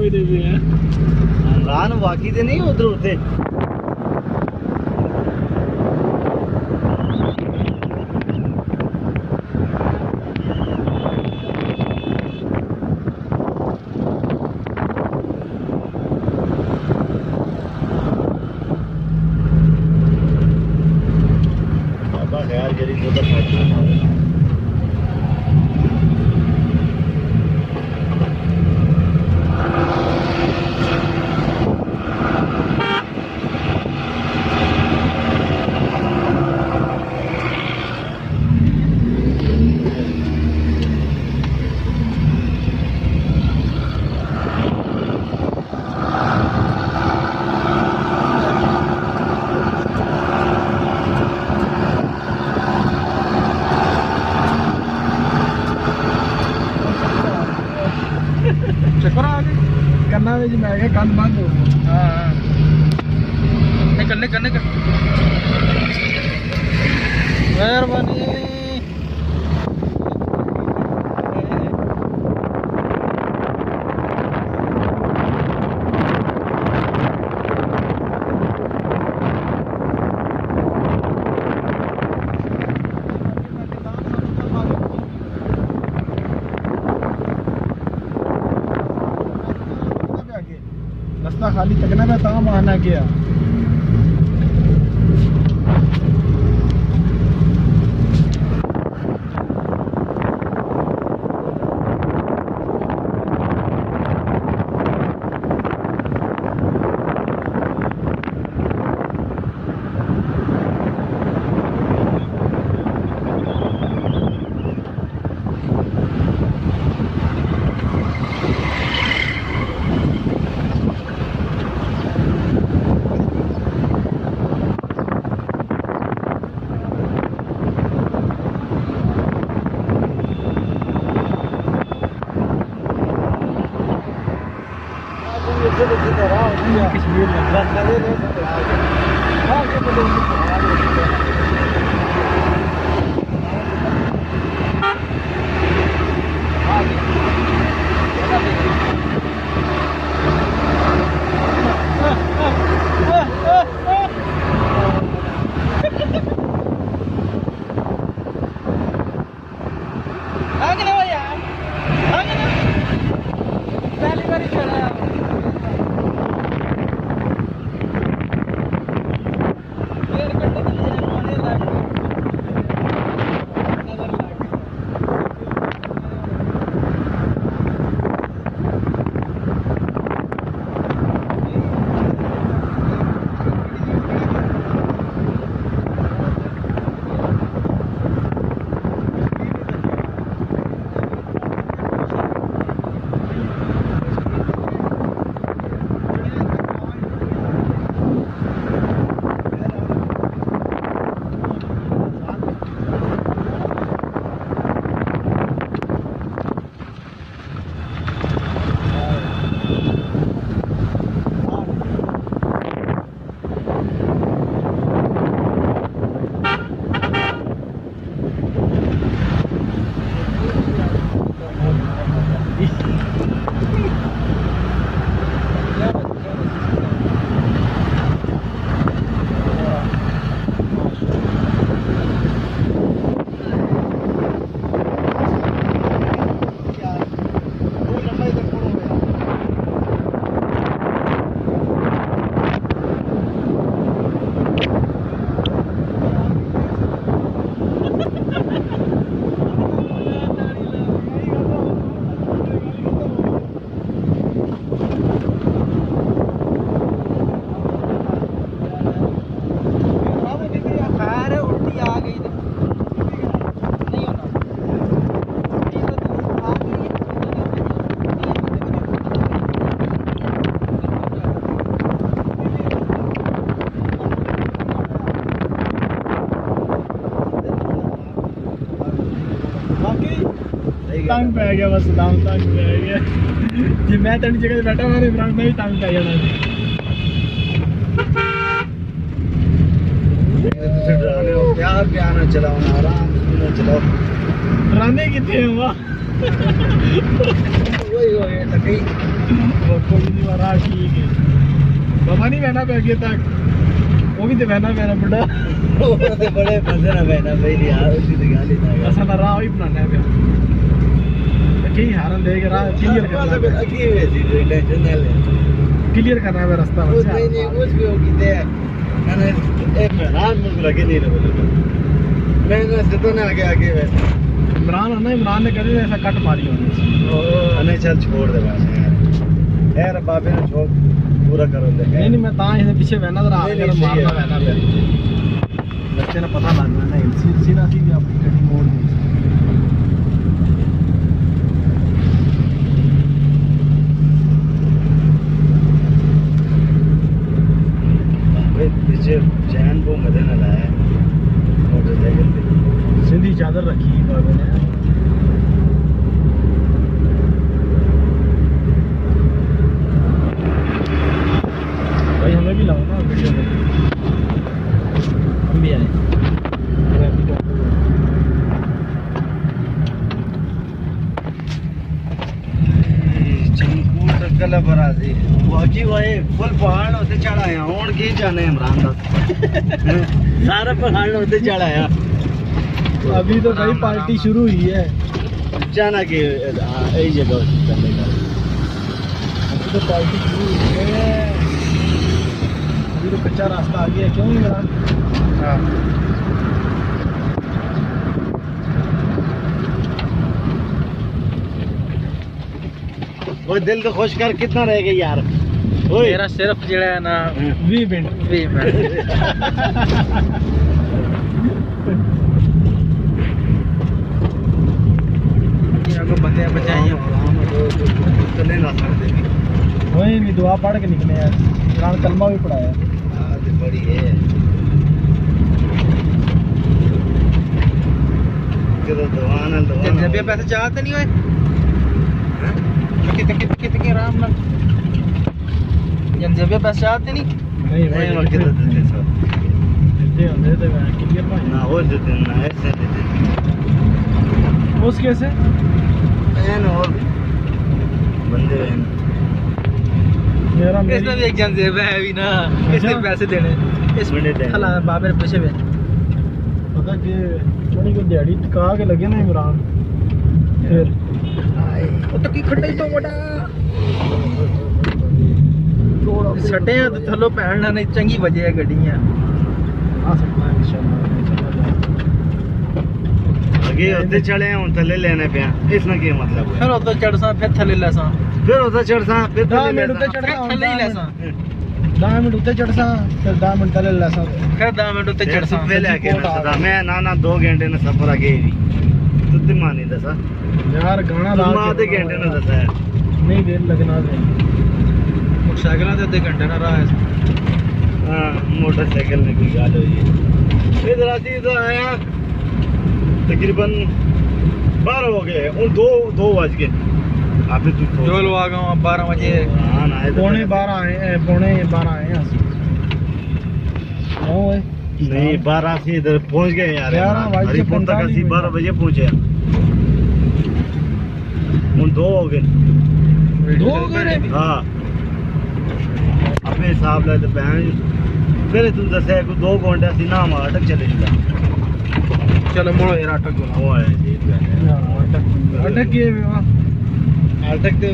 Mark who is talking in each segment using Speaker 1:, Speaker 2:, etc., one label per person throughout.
Speaker 1: समझते भी हैं
Speaker 2: नारान बाकी तो नहीं उधर उधर यार जरी तो
Speaker 1: करना में जी मैं कंध बंद हो हाँ नहीं करने करने कर मेहरबानी रास्ता खाली तकना में तमाम आना गया कश्मीर तंग पै गया बस दाम तंग पै गया जी मैं तेरी जगह बैठा मेरे फ्रेंड में भी तंग पै जाना
Speaker 2: तुम डराने हो प्यार प्यार ना चलाओ आराम से चलाओ
Speaker 1: डराने कितने हुआ
Speaker 2: वही हो गए टकई
Speaker 1: कोई नहीं वाला ठीक है पता नहीं बहना पे आगे तक वो भी तो बहना मेरा बड़ा
Speaker 2: वो तो बड़े मजे ना बहना भाई यार उसकी तो गाली ना
Speaker 1: असा ना राह ही बनाना है कहीं हारन देके राह क्लियर करना है
Speaker 2: अकी वैसी टेंशन ना ले
Speaker 1: क्लियर करना है रास्ता
Speaker 2: वो नहीं कुछ भी होगी दे मैंने एक रात मुझे लगे नहीं ना बोले मैंने से तो ना आगे आगे वैसे
Speaker 1: इमरान ने कभी ऐसा कट मारी होनी
Speaker 2: नहीं चल छोड़ दे बस यार बाबे ने छोड़ पूरा करो ले
Speaker 1: नहीं मैं ता इसे पीछे बहना तो राह कर मारना बहना पे बच्चे ने पता लगना ना सीधा सीधी अपनी गड्डी मोड़ दी
Speaker 2: पीछे चैन को मजे न लाया मोटरसाइकिल पे
Speaker 1: सीधी चादर रखी बाबे ने भाई हमें भी लाओ ना वीडियो में हम भी आए
Speaker 2: कला बराजी बाकी वाए फुल पहाड़ होते चढ़ाया और की जाने इमरान दा सारा पहाड़ होते चढ़ाया
Speaker 1: अभी तो भाई पार्टी शुरू हुई है
Speaker 2: जाना के यही जगह चलने का
Speaker 1: अभी तो पार्टी शुरू हुई है अभी तो कच्चा रास्ता आ गया क्यों इमरान
Speaker 2: हाँ वो दिल तो खुश कर कितना रह गई यार
Speaker 1: मेरा सिर्फ जड़ा है ना 20 मिनट बंदे बचाए
Speaker 2: चले ना सकते
Speaker 1: वही भी दुआ पढ़ के निकले यार इमरान कलमा भी पढ़ाया
Speaker 2: बड़ी है
Speaker 1: जब पैसे चाहते नहीं हुए कितने आराम ना जब पैसे चाहते नहीं
Speaker 2: ना और देते ना ऐसे देते
Speaker 1: उस कैसे
Speaker 2: और बंदे
Speaker 1: मेरा
Speaker 3: इसमें भी एक जन जेब है भी ना इसने पैसे देने इस खला बाबे ने पैसे
Speaker 1: पता कि थोड़ी को दिहाड़ी टिका के लगे ना इमरान फिर
Speaker 3: ਉਹ ਤਾਂ ਕੀ ਖੱਡਾ ਹੀ ਤੋਂ ਵੱਡਾ ਛੱਡੇ ਆ ਤੇ ਥੱਲੋਂ ਪੈਣ ਨਾ ਨਹੀਂ ਚੰਗੀ ਵਜੇ ਆ ਗੱਡੀਆਂ
Speaker 1: आ सकता है इंशाल्लाह
Speaker 2: आगे होते चढ़े हैं थले लेने पे इसना क्या मतलब है
Speaker 3: ਫਿਰ ਉੱਤੇ ਚੜਸਾਂ ਫਿਰ ਥੱਲੇ ਲੈਸਾਂ
Speaker 2: फिर होता चढ़सा फिर
Speaker 1: 10 मिनट उत्ते
Speaker 3: ਫਿਰ
Speaker 1: चढ़सा
Speaker 3: ਥੱਲੇ ਹੀ ਲੈਸਾਂ
Speaker 1: 10 मिनट उत्ते चढ़सा फिर 10 मिनट तले लेसा
Speaker 3: ਫਿਰ 10 ਮਿੰਟ ਉੱਤੇ ਚੜਸਾਂ
Speaker 2: पहले आके सदा मैं ना 2 घंटे ने सफर आगे तो दिमानी दसा
Speaker 1: यार गाना
Speaker 2: तुम आधे घंटे ने दसा है
Speaker 1: नहीं देर लगना दे
Speaker 3: ਮੋਟਰਸਾਈਕਲਾਂ ਤੇ ਅੱਧੇ ਘੰਟੇ ਨਾਲ ਰਾਹ ਹੈ
Speaker 2: हाँ मोटरसाइकिल में कोई गाल हुई इधर आती तो आया तकरीबन 12 हो गए और 2 बज गए आपने
Speaker 3: ਜੋ ਲਵਾ ਗਾ 12 ਵਜੇ
Speaker 2: हाँ ना
Speaker 1: पौने 12 आए हैं पौने 12 आए हैं ओए
Speaker 2: नहीं 12 से इधर पहुंच गए यार
Speaker 1: 11 बज के
Speaker 2: हरिपुर तक
Speaker 1: 45
Speaker 2: ਅਸੀਂ 12 बजे पहुंचे ਹੁਣ 2 हो गए
Speaker 1: 2 हो गए
Speaker 2: हाँ अपने हिसाब ले तो बहन फिर तू दस को 2 घंटे से ना हम अटक चले जाता
Speaker 3: ਚਲੋ ਮੋੜੋ ਯਾਰ ਅਟਕ
Speaker 2: वो है ठीक है
Speaker 1: अटक गए
Speaker 2: अटक तो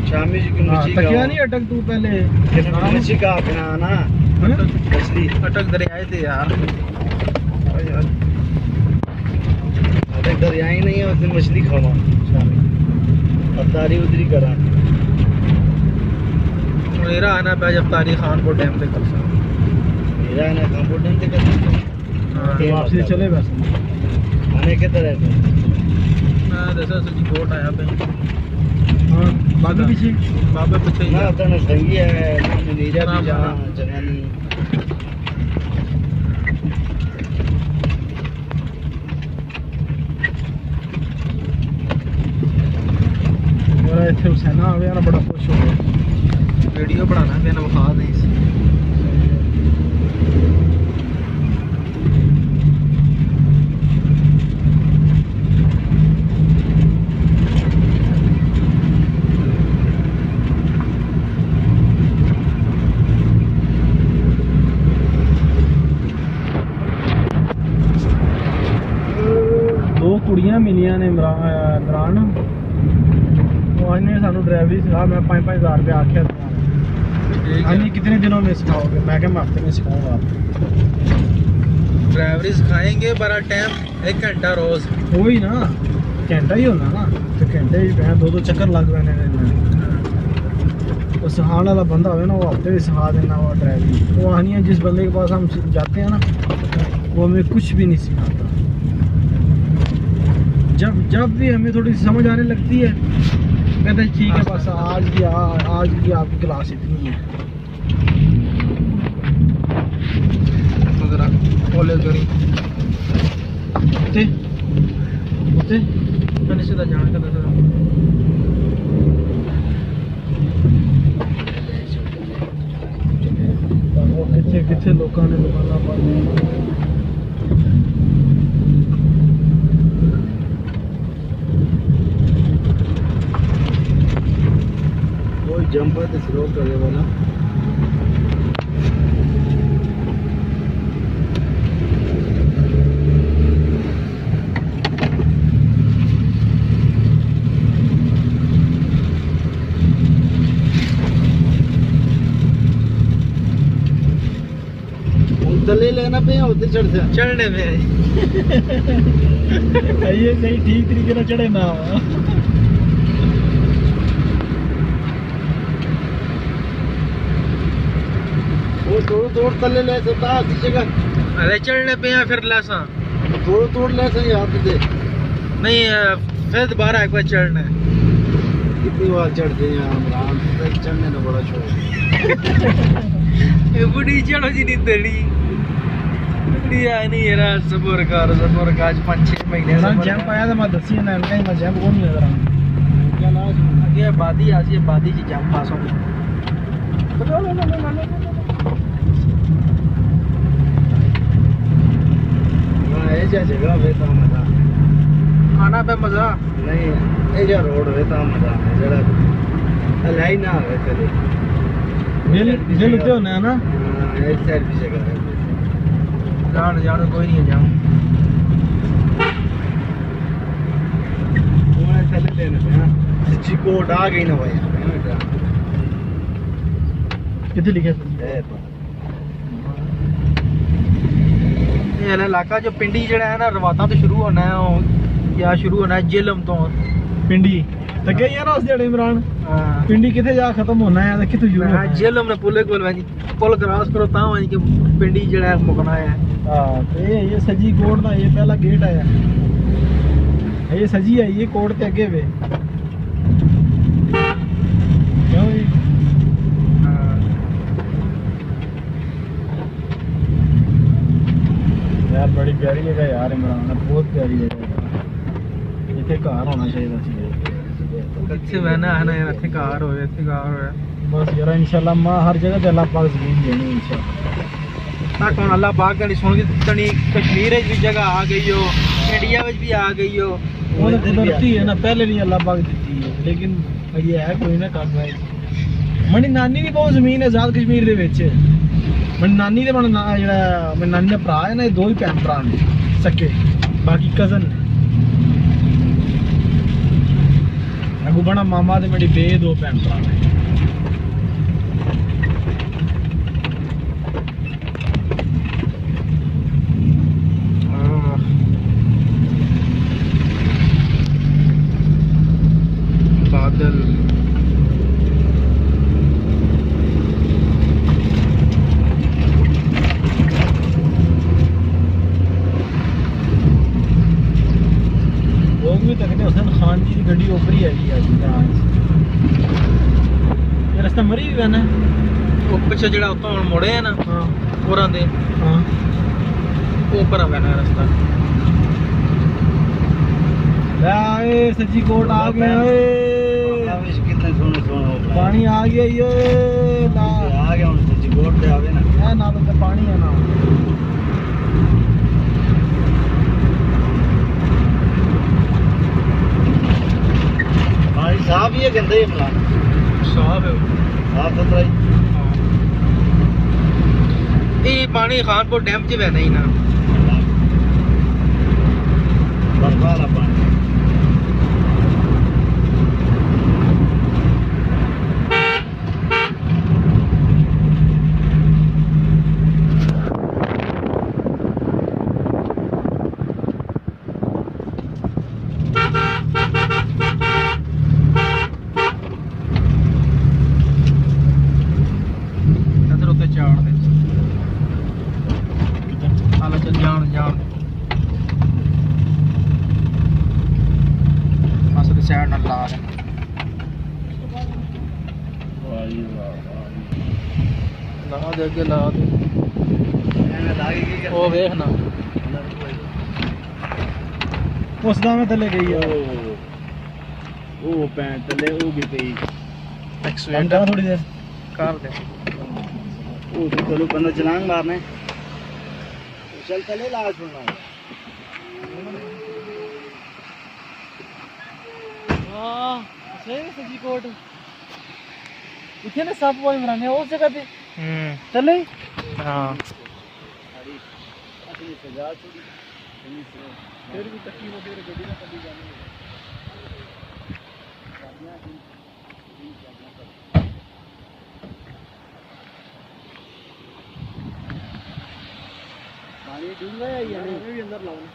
Speaker 2: शामी जी की मच्छी का
Speaker 1: तकिया नहीं अटक तू पहले
Speaker 2: मच्छी का अपना ना मछली
Speaker 3: ਅਟਕ ਦਰਿਆਏ ਤੇ ਯਾਰ
Speaker 2: अटक दरिया ही नहीं है उस दिन मछली खावा शामी और तारी उधरी करा
Speaker 3: मेरा आना पे जब तारीख खानपुर डैम पे कर
Speaker 2: मेरा ना कानपुर डैम से कर
Speaker 1: वापसी चले बस
Speaker 2: आने के तरह से
Speaker 3: मैं जैसा sajikot आया पे
Speaker 1: हाँ बाबा पीछे
Speaker 3: बाबा पीछे
Speaker 2: ना तो ना संगी है ना नीरा भी जहाँ जनानी
Speaker 1: मेरा इतने हुसैना आ गया ना बड़ा खुश हो गया
Speaker 3: वीडियो बनाना मैंने विखा दी
Speaker 1: कुड़ियां मिलियां ने इमरान सानू ड्राइवरी सिखा। मैं 5-5 हज़ार रुपया आख्या अन्नी कितने दिनों में सिखाओगे? मैं क्या हफ्ते में सिखाऊंगा आपको।
Speaker 3: ड्राइवरी सिखाएंगे बड़ा टाइम 1 घंटा रोज।
Speaker 1: वही ना, घंटा ही होना ना, तो घंटे ही 2-2 चक्कर लग पैने। वो सिखाने वाला बंदा हो ना, वो हफ्ते भी सिखा देना। वो ड्राइवरी वो आनी है, जिस बंदे के पास हम जाते हैं ना, वो हमें कुछ भी नहीं सिखाता। जब भी हमें थोड़ी समझ आने लगती है, कहते हैं ठीक है बस आज की आपकी क्लास इतनी है।
Speaker 3: कॉलेज करी मैंने सीधा जाना था।
Speaker 1: कितने लोगों ने दुकाना पा
Speaker 2: जंप है तो स्लो करे वाला। तले लेना पे होते चढ़ने में
Speaker 1: ये सही ठीक तरीके से चढ़े ना। तोड़ तले ले सकता जगह।
Speaker 3: अरे चढ़ने पे फिर लैसा
Speaker 2: तोड़ ले सही हाथ दे
Speaker 3: नहीं, फिर दोबारा एक बार चढ़ना है।
Speaker 2: कितनी बार चढ़ते हैं आराम से, चढ़ने का बड़ा शौक।
Speaker 3: बड़ी चढ़ो जी नहीं तेरी नहीं यार। सबर कर आज 5-6 महीने
Speaker 1: जंप आया तो मैं दसी ना कहीं मैं जंप कौन नहीं करा।
Speaker 3: आगे बादी आज ये बादी जी जंप पास हो
Speaker 2: जगह वेता मजा
Speaker 3: आना पे मजा
Speaker 2: नहीं। ये रोड वेता मजा जरा लाई ना है कदे
Speaker 1: मिल होते होना है ना।
Speaker 2: इस साइड भी जगह है।
Speaker 3: जान कोई नहीं है जाऊं
Speaker 2: वो चले लेने पे हां sajikot आ गई ना भाई।
Speaker 1: कितने लिखे
Speaker 2: है
Speaker 3: ये इलाका जो पिंडी जड़ा है ना, रवाता तो शुरू होना है या शुरू होना है जेलम तो
Speaker 1: पिंडी तो गई है ना उस जड़े इमरान। पिंडी किथे जा खत्म होना है तो किथे शुरू होना है?
Speaker 3: जेलम ने पुल क्रॉस करो ता वहीं के पिंडी जड़ा है मुकना है।
Speaker 1: हां तो ये sajikot ना, ये पहला गेट आया। ये सजी है, ये कोट के आगे वे क्यों जी। यार बड़ी प्यारी जगह यार इमरान, बहुत प्यारी जगह। इतने घर होना चाहिए सी।
Speaker 3: इत्थे बहना है ना यार, इत्थे घर होए
Speaker 1: बस यार इंशाल्लाह मां हर जगह ते अल्लाह पाक ज़मीन देनी इंशाल्लाह।
Speaker 3: ता कौन अल्लाह पाक ने सुन के तनी कश्मीर में भी जगह आ गई हो, इंडिया में भी आ गई हो।
Speaker 1: वो तो कुदरती है ना, पहले नहीं अल्लाह पाक देती है, लेकिन ये है कोई ना कर रहा है। मनी नानी भी बहुत जमीन है आजाद कश्मीर दे विच। मनी नानी दे मन जेड़ा मेरी नानी दा भरा है ना, 2 ही भैन भरा ने सके, बाकी कजन ने। अगू बना मामा ते मेरी बे 2 भैन भरा ने।
Speaker 3: बादल लोग भी तकते हुसैन खान जी की गड्डी ऊपर ही आई है। ये रास्ता मरी भी बना वो पिछे जड़ा उत्तों हुण मुड़े है ना। हां पूरा दे। हां ऊपर आ गया रास्ता।
Speaker 1: ले sajikot आ गया।
Speaker 2: कितने सोने
Speaker 1: पानी आ गया ये ना,
Speaker 2: आ गया हूं sajikot पे आवे ना
Speaker 1: है ना, तो पानी है ना।
Speaker 2: पानी साफ ही है गंदा ही मिला
Speaker 3: साफ है,
Speaker 2: साफ सुथरा ही।
Speaker 3: ये पानी खानपुर डैम च बहना ही ना,
Speaker 2: बर्फ वाला पानी।
Speaker 3: ਨਾਲ ਲਾ ਦੇ
Speaker 2: ਵਾਹ ਜੀ ਵਾਹ
Speaker 3: ਲਾ ਦੇ ਅੱਗੇ ਲਾ ਦੇ
Speaker 2: ਐਵੇਂ ਲਾਗੇ ਕੀ ਕਰ
Speaker 3: ਉਹ ਵੇਖ ਨਾ
Speaker 1: ਉਸ ਦਾ ਮੈਂ ਥੱਲੇ ਗਈ ਆ
Speaker 2: ਉਹ ਪੈਣ ਥੱਲੇ ਉਹ ਵੀ ਪਈ
Speaker 3: ਐਕਸੀਡੈਂਟ
Speaker 1: ਘੰਟਾ ਥੋੜੀ ਦੇਰ
Speaker 3: ਕਰ ਦੇ
Speaker 2: ਉਹ तो चलो बंदा जलांग मारने चल चले लाल सुनना
Speaker 1: ਹਾਂ ਸਹੀ sajikot ਇੱਥੇ ਨਾ ਸੱਪ ਵਾਲੀ ਮਰਾਨੇ ਉਸ ਜਗ੍ਹਾ ਤੇ ਚੱਲੇ
Speaker 3: ਹਾਂ
Speaker 2: अपनी सजा छोड़ी
Speaker 1: ਫਿਰ ਵੀ ਟੱਕੀ ਹੋ ਤੇਰੇ ਗੱਡੀ ਨਾਲ ਕੱਢੀ ਜਾਣੀ
Speaker 2: पानी डूंगा है या नहीं
Speaker 1: ਵੀ ਅੰਦਰ ਲਾਉਣੀ